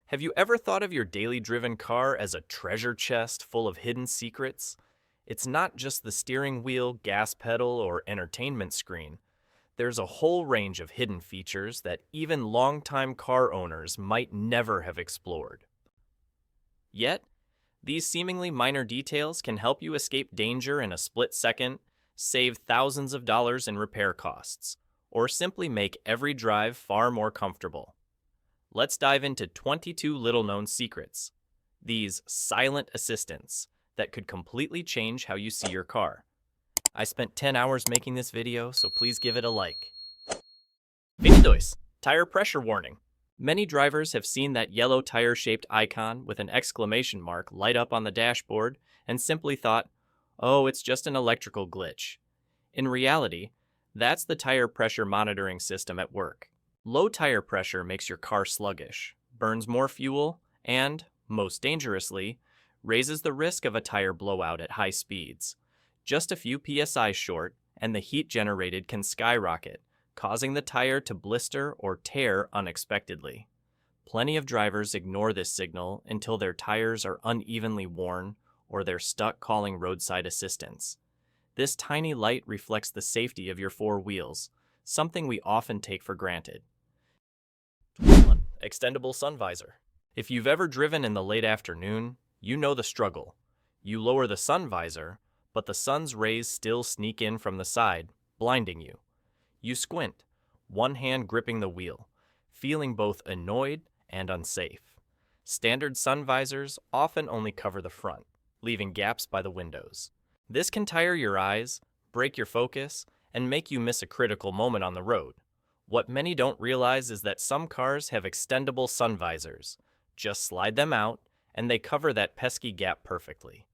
Have you ever thought of your daily driven car as a treasure chest full of hidden secrets? It's not just the steering wheel, gas pedal, or entertainment screen. There's a whole range of hidden features that even longtime car owners might never have explored. Yet, these seemingly minor details can help you escape danger in a split second, save thousands of dollars in repair costs, or simply make every drive far more comfortable. Let's dive into 22 little-known secrets, these silent assistants that could completely change how you see your car. I spent 10 hours making this video, so please give it a like. 22. Tire pressure warning. Many drivers have seen that yellow tire-shaped icon with an exclamation mark light up on the dashboard and simply thought, oh, it's just an electrical glitch. In reality, that's the tire pressure monitoring system at work. Low tire pressure makes your car sluggish, burns more fuel, and, most dangerously, raises the risk of a tire blowout at high speeds. Just a few psi short, and the heat generated can skyrocket, causing the tire to blister or tear unexpectedly. Plenty of drivers ignore this signal until their tires are unevenly worn or they're stuck calling roadside assistance. This tiny light reflects the safety of your four wheels, something we often take for granted. 1. Extendable sun visor. If you've ever driven in the late afternoon, you know the struggle. You lower the sun visor, but the sun's rays still sneak in from the side, blinding you. You squint, one hand gripping the wheel, feeling both annoyed and unsafe. Standard sun visors often only cover the front, leaving gaps by the windows. This can tire your eyes, break your focus, and make you miss a critical moment on the road. What many don't realize is that some cars have extendable sun visors. Just slide them out, and they cover that pesky gap perfectly.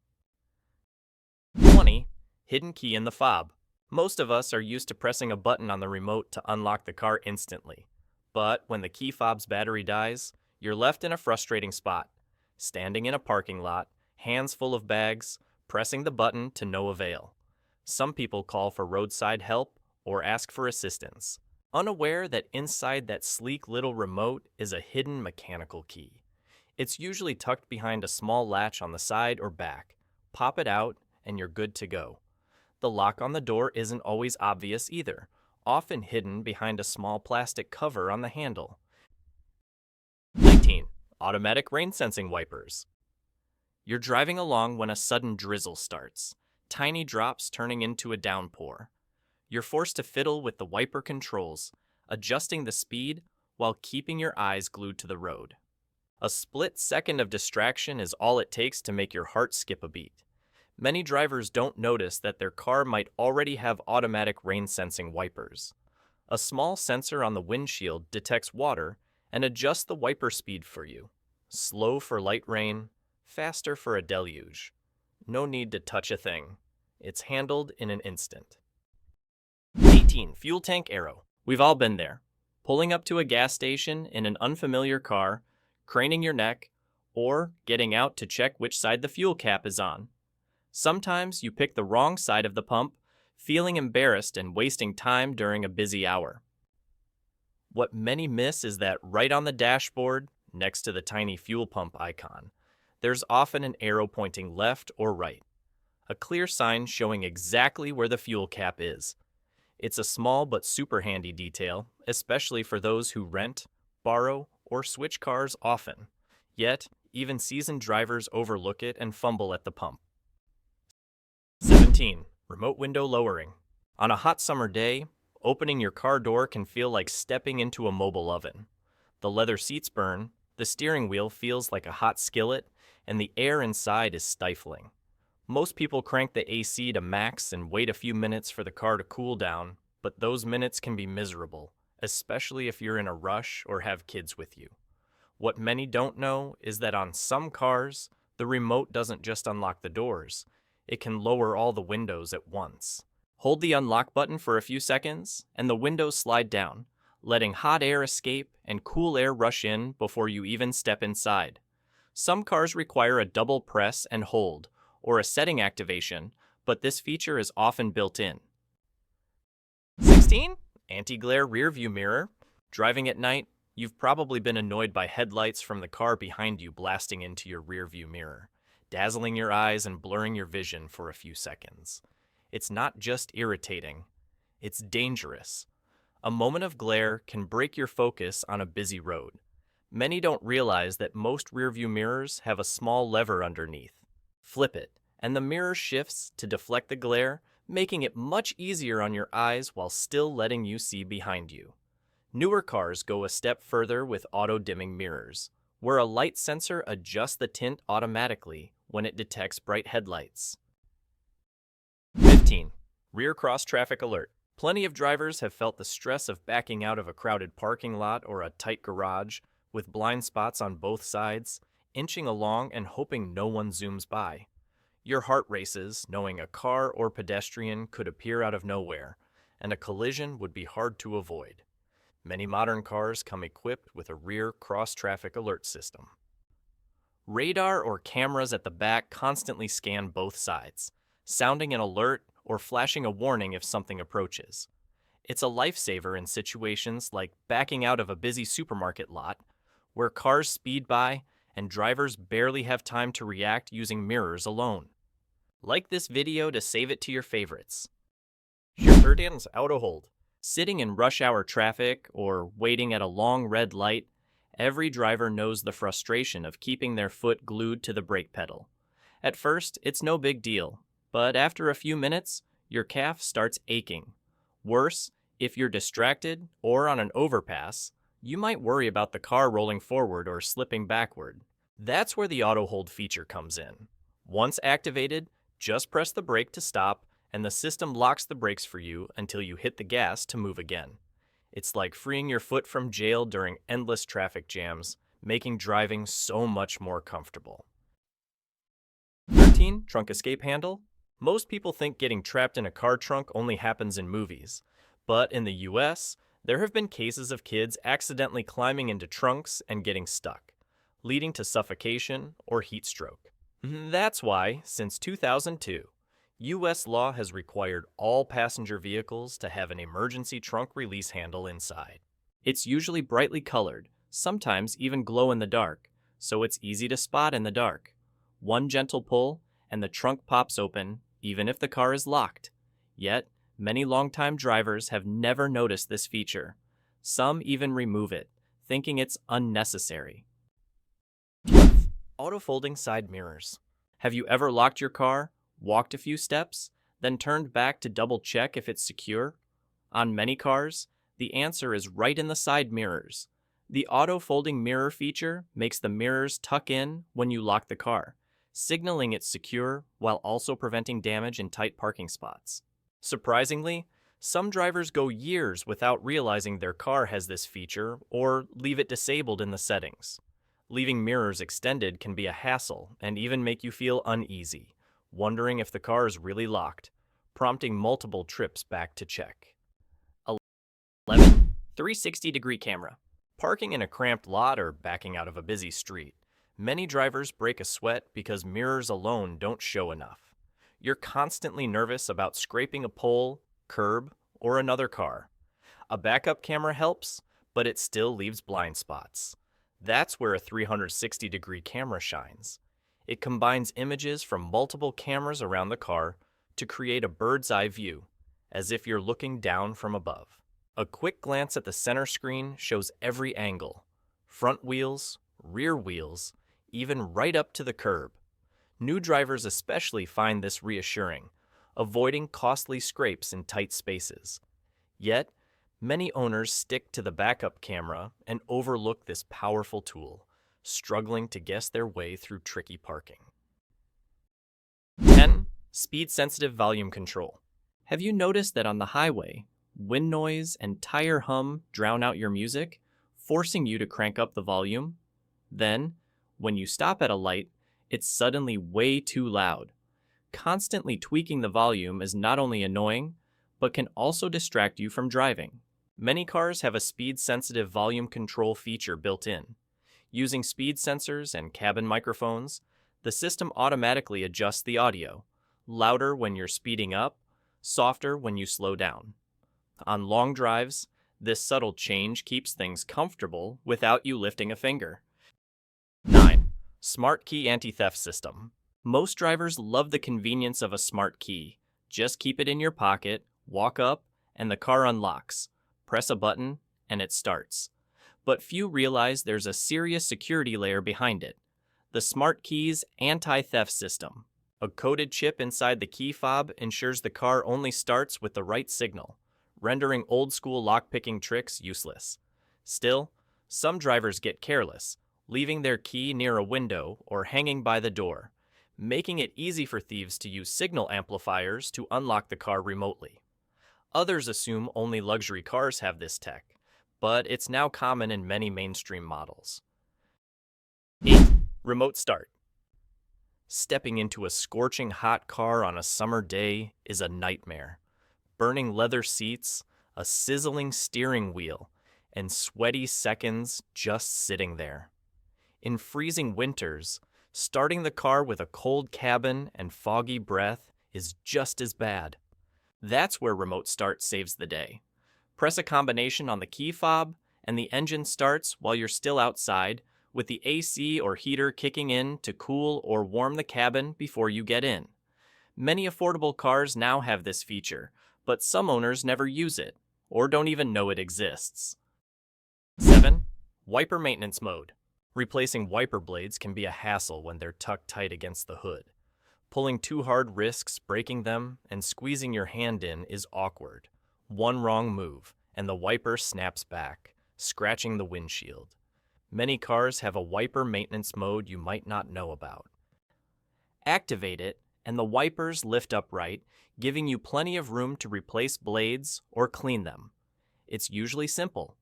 20. Hidden key in the fob. Most of us are used to pressing a button on the remote to unlock the car instantly. But when the key fob's battery dies, you're left in a frustrating spot. Standing in a parking lot, hands full of bags, pressing the button to no avail. Some people call for roadside help or ask for assistance, unaware that inside that sleek little remote is a hidden mechanical key. It's usually tucked behind a small latch on the side or back. Pop it out, and you're good to go. The lock on the door isn't always obvious either, often hidden behind a small plastic cover on the handle. 19. Automatic rain-sensing wipers. You're driving along when a sudden drizzle starts, tiny drops turning into a downpour. You're forced to fiddle with the wiper controls, adjusting the speed while keeping your eyes glued to the road. A split second of distraction is all it takes to make your heart skip a beat. Many drivers don't notice that their car might already have automatic rain-sensing wipers. A small sensor on the windshield detects water and adjusts the wiper speed for you. Slow for light rain, faster for a deluge. No need to touch a thing. It's handled in an instant. 18. Fuel tank arrow. We've all been there. Pulling up to a gas station in an unfamiliar car, craning your neck, or getting out to check which side the fuel cap is on. Sometimes you pick the wrong side of the pump, feeling embarrassed and wasting time during a busy hour. What many miss is that right on the dashboard, next to the tiny fuel pump icon, there's often an arrow pointing left or right, a clear sign showing exactly where the fuel cap is. It's a small but super handy detail, especially for those who rent, borrow, or switch cars often. Yet, even seasoned drivers overlook it and fumble at the pump. 17. Remote window lowering. On a hot summer day, opening your car door can feel like stepping into a mobile oven. The leather seats burn, the steering wheel feels like a hot skillet, and the air inside is stifling. Most people crank the AC to max and wait a few minutes for the car to cool down, but those minutes can be miserable, especially if you're in a rush or have kids with you. What many don't know is that on some cars, the remote doesn't just unlock the doors. It can lower all the windows at once. Hold the unlock button for a few seconds, and the windows slide down, letting hot air escape and cool air rush in before you even step inside. Some cars require a double press and hold, or a setting activation, but this feature is often built in. 16. Anti-glare rear view mirror. Driving at night, You've probably been annoyed by headlights from the car behind you blasting into your rearview mirror, dazzling your eyes and blurring your vision for a few seconds. It's not just irritating, it's dangerous. A moment of glare can break your focus on a busy road. Many don't realize that most rearview mirrors have a small lever underneath. Flip it, and the mirror shifts to deflect the glare, making it much easier on your eyes while still letting you see behind you. Newer cars go a step further with auto-dimming mirrors, where a light sensor adjusts the tint automatically when it detects bright headlights. 15. Rear cross traffic alert. Plenty of drivers have felt the stress of backing out of a crowded parking lot or a tight garage, with blind spots on both sides, inching along and hoping no one zooms by. Your heart races, knowing a car or pedestrian could appear out of nowhere, and a collision would be hard to avoid. Many modern cars come equipped with a rear cross-traffic alert system. Radar or cameras at the back constantly scan both sides, sounding an alert or flashing a warning if something approaches. It's a lifesaver in situations like backing out of a busy supermarket lot, where cars speed by and drivers barely have time to react using mirrors alone. Like this video to save it to your favorites. 13. Auto hold. Sitting in rush hour traffic or waiting at a long red light, every driver knows the frustration of keeping their foot glued to the brake pedal. At first, it's no big deal, but after a few minutes, your calf starts aching. Worse, if you're distracted or on an overpass, you might worry about the car rolling forward or slipping backward. That's where the auto hold feature comes in. Once activated, just press the brake to stop, and the system locks the brakes for you until you hit the gas to move again. It's like freeing your foot from jail during endless traffic jams, making driving so much more comfortable. 13. Trunk escape handle. Most people think getting trapped in a car trunk only happens in movies, but in the US, there have been cases of kids accidentally climbing into trunks and getting stuck, leading to suffocation or heat stroke. That's why, since 2002, U.S. law has required all passenger vehicles to have an emergency trunk release handle inside. It's usually brightly colored, sometimes even glow in the dark, so it's easy to spot in the dark. One gentle pull, and the trunk pops open, even if the car is locked. Yet, many longtime drivers have never noticed this feature. Some even remove it, thinking it's unnecessary. 12. Auto-folding side mirrors. Have you ever locked your car, walked a few steps, then turned back to double-check if it's secure? On many cars, the answer is right in the side mirrors. The auto-folding mirror feature makes the mirrors tuck in when you lock the car, signaling it's secure while also preventing damage in tight parking spots. Surprisingly, some drivers go years without realizing their car has this feature or leave it disabled in the settings. Leaving mirrors extended can be a hassle and even make you feel uneasy, wondering if the car is really locked, prompting multiple trips back to check. 11. 360-degree camera. Parking in a cramped lot or backing out of a busy street. Many drivers break a sweat because mirrors alone don't show enough. You're constantly nervous about scraping a pole, curb, or another car. A backup camera helps, but it still leaves blind spots. That's where a 360-degree camera shines. It combines images from multiple cameras around the car to create a bird's eye view, as if you're looking down from above. A quick glance at the center screen shows every angle, front wheels, rear wheels, even right up to the curb. New drivers especially find this reassuring, avoiding costly scrapes in tight spaces. Yet, many owners stick to the backup camera and overlook this powerful tool, struggling to guess their way through tricky parking. 10. Speed-sensitive volume control. Have you noticed that on the highway, wind noise and tire hum drown out your music, forcing you to crank up the volume? Then, when you stop at a light, it's suddenly way too loud. Constantly tweaking the volume is not only annoying, but can also distract you from driving. Many cars have a speed-sensitive volume control feature built in. Using speed sensors and cabin microphones, the system automatically adjusts the audio, louder when you're speeding up, softer when you slow down. On long drives, This subtle change keeps things comfortable without you lifting a finger. 9. Smart Key Anti-Theft System. Most drivers love the convenience of a smart key. Just keep it in your pocket, walk up, and the car unlocks. Press a button, and it starts. But few realize there's a serious security layer behind it. The Smart Key's anti-theft system. A coded chip inside the key fob ensures the car only starts with the right signal, rendering old-school lock-picking tricks useless. Still, some drivers get careless, leaving their key near a window or hanging by the door, making it easy for thieves to use signal amplifiers to unlock the car remotely. Others assume only luxury cars have this tech, but it's now common in many mainstream models. 8. Remote Start. Stepping into a scorching hot car on a summer day is a nightmare. Burning leather seats, a sizzling steering wheel, and sweaty seconds just sitting there. In freezing winters, starting the car with a cold cabin and foggy breath is just as bad. That's where Remote Start saves the day. Press a combination on the key fob, and the engine starts while you're still outside, with the AC or heater kicking in to cool or warm the cabin before you get in. Many affordable cars now have this feature, but some owners never use it, or don't even know it exists. 7. Wiper Maintenance Mode. Replacing wiper blades can be a hassle when they're tucked tight against the hood. Pulling too hard risks breaking them, and squeezing your hand in is awkward. One wrong move, and the wiper snaps back, scratching the windshield. Many cars have a wiper maintenance mode you might not know about. Activate it, and the wipers lift upright, giving you plenty of room to replace blades or clean them. It's usually simple.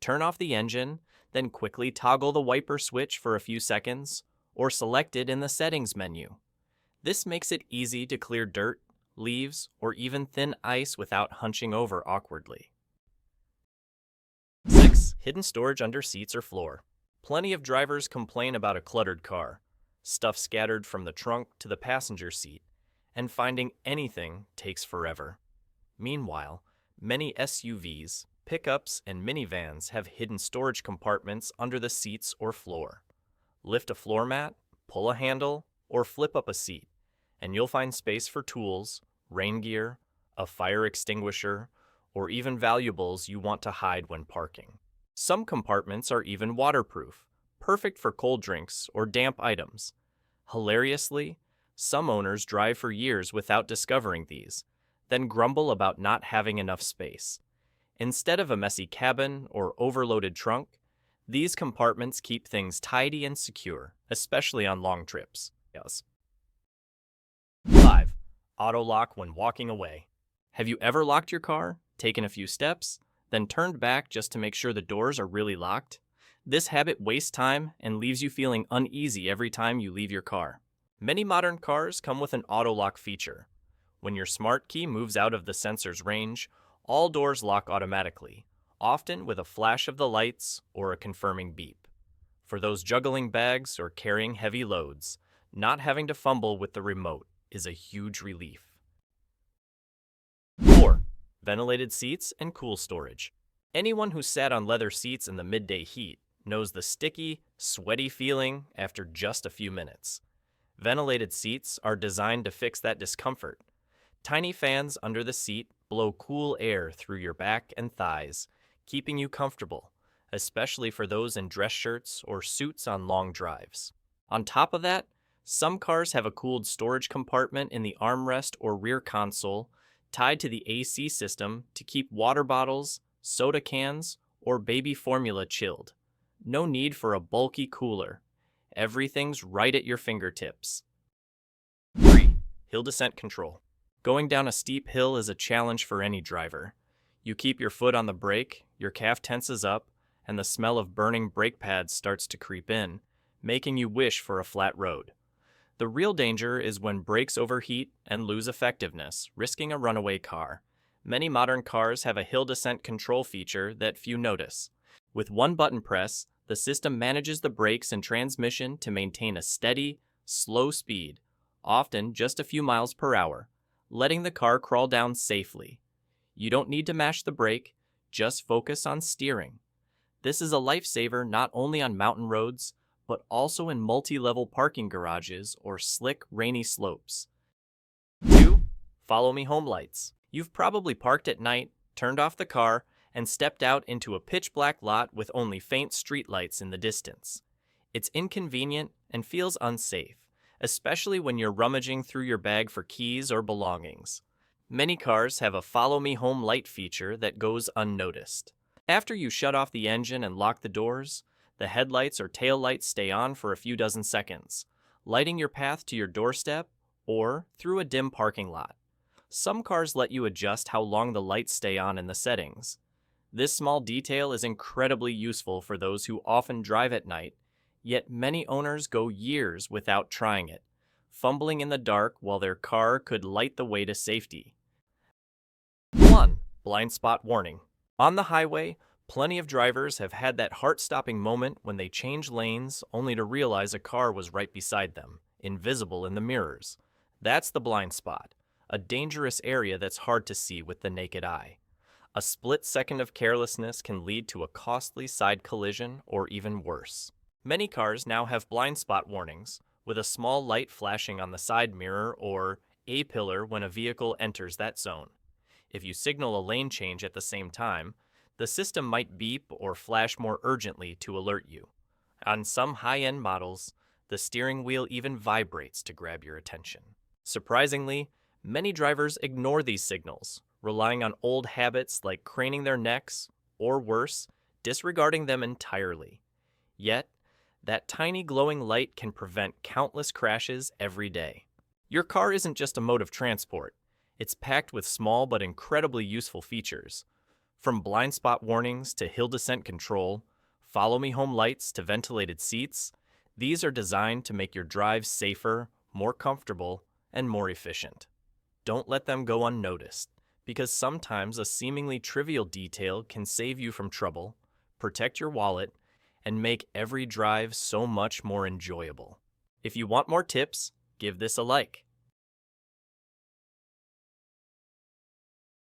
Turn off the engine, then quickly toggle the wiper switch for a few seconds, or select it in the settings menu. This makes it easy to clear dirt, leaves, or even thin ice without hunching over awkwardly. 6. Hidden storage under seats or floor. Plenty of drivers complain about a cluttered car, stuff scattered from the trunk to the passenger seat, and finding anything takes forever. Meanwhile, many SUVs, pickups, and minivans have hidden storage compartments under the seats or floor. Lift a floor mat, pull a handle, or flip up a seat, and you'll find space for tools, rain gear, a fire extinguisher, or even valuables you want to hide when parking. Some compartments are even waterproof, perfect for cold drinks or damp items. Hilariously, some owners drive for years without discovering these, then grumble about not having enough space. Instead of a messy cabin or overloaded trunk, these compartments keep things tidy and secure, especially on long trips. 5. Auto lock when walking away. Have you ever locked your car, taken a few steps, then turned back just to make sure the doors are really locked? This habit wastes time and leaves you feeling uneasy every time you leave your car. Many modern cars come with an auto lock feature. When your smart key moves out of the sensor's range, all doors lock automatically, often with a flash of the lights or a confirming beep. For those juggling bags or carrying heavy loads, not having to fumble with the remote is a huge relief. 4. Ventilated seats and cool storage. Anyone who sat on leather seats in the midday heat knows the sticky, sweaty feeling after just a few minutes. Ventilated seats are designed to fix that discomfort. Tiny fans under the seat blow cool air through your back and thighs, keeping you comfortable, especially for those in dress shirts or suits on long drives. On top of that, some cars have a cooled storage compartment in the armrest or rear console tied to the AC system to keep water bottles, soda cans, or baby formula chilled. No need for a bulky cooler. Everything's right at your fingertips. 3. Hill descent control. Going down a steep hill is a challenge for any driver. You keep your foot on the brake, your calf tenses up, and the smell of burning brake pads starts to creep in, making you wish for a flat road. The real danger is when brakes overheat and lose effectiveness, risking a runaway car. Many modern cars have a hill descent control feature that few notice. With one button press, the system manages the brakes and transmission to maintain a steady, slow speed, often just a few miles per hour, letting the car crawl down safely. You don't need to mash the brake, Just focus on steering. This is a lifesaver not only on mountain roads, but also in multi-level parking garages or slick, rainy slopes. 2. Follow me home lights. You've probably parked at night, turned off the car, and stepped out into a pitch-black lot with only faint streetlights in the distance. It's inconvenient and feels unsafe, especially when you're rummaging through your bag for keys or belongings. Many cars have a follow me home light feature that goes unnoticed. After you shut off the engine and lock the doors, the headlights or tail lights stay on for a few dozen seconds, lighting your path to your doorstep or through a dim parking lot. Some cars let you adjust how long the lights stay on in the settings. This small detail is incredibly useful for those who often drive at night, yet many owners go years without trying it, fumbling in the dark while their car could light the way to safety. 1. Blind spot warning. On the highway, plenty of drivers have had that heart-stopping moment when they change lanes only to realize a car was right beside them, invisible in the mirrors. That's the blind spot, a dangerous area that's hard to see with the naked eye. A split second of carelessness can lead to a costly side collision or even worse. Many cars now have blind spot warnings, with a small light flashing on the side mirror or A-pillar when a vehicle enters that zone. If you signal a lane change at the same time, the system might beep or flash more urgently to alert you. On some high-end models, the steering wheel even vibrates to grab your attention. Surprisingly, many drivers ignore these signals, relying on old habits like craning their necks, or worse, disregarding them entirely. Yet, that tiny glowing light can prevent countless crashes every day. Your car isn't just a mode of transport. It's packed with small but incredibly useful features. From blind spot warnings to hill descent control, follow me home lights to ventilated seats, these are designed to make your drive safer, more comfortable, and more efficient. Don't let them go unnoticed, because sometimes a seemingly trivial detail can save you from trouble, protect your wallet, and make every drive so much more enjoyable. If you want more tips, give this a like.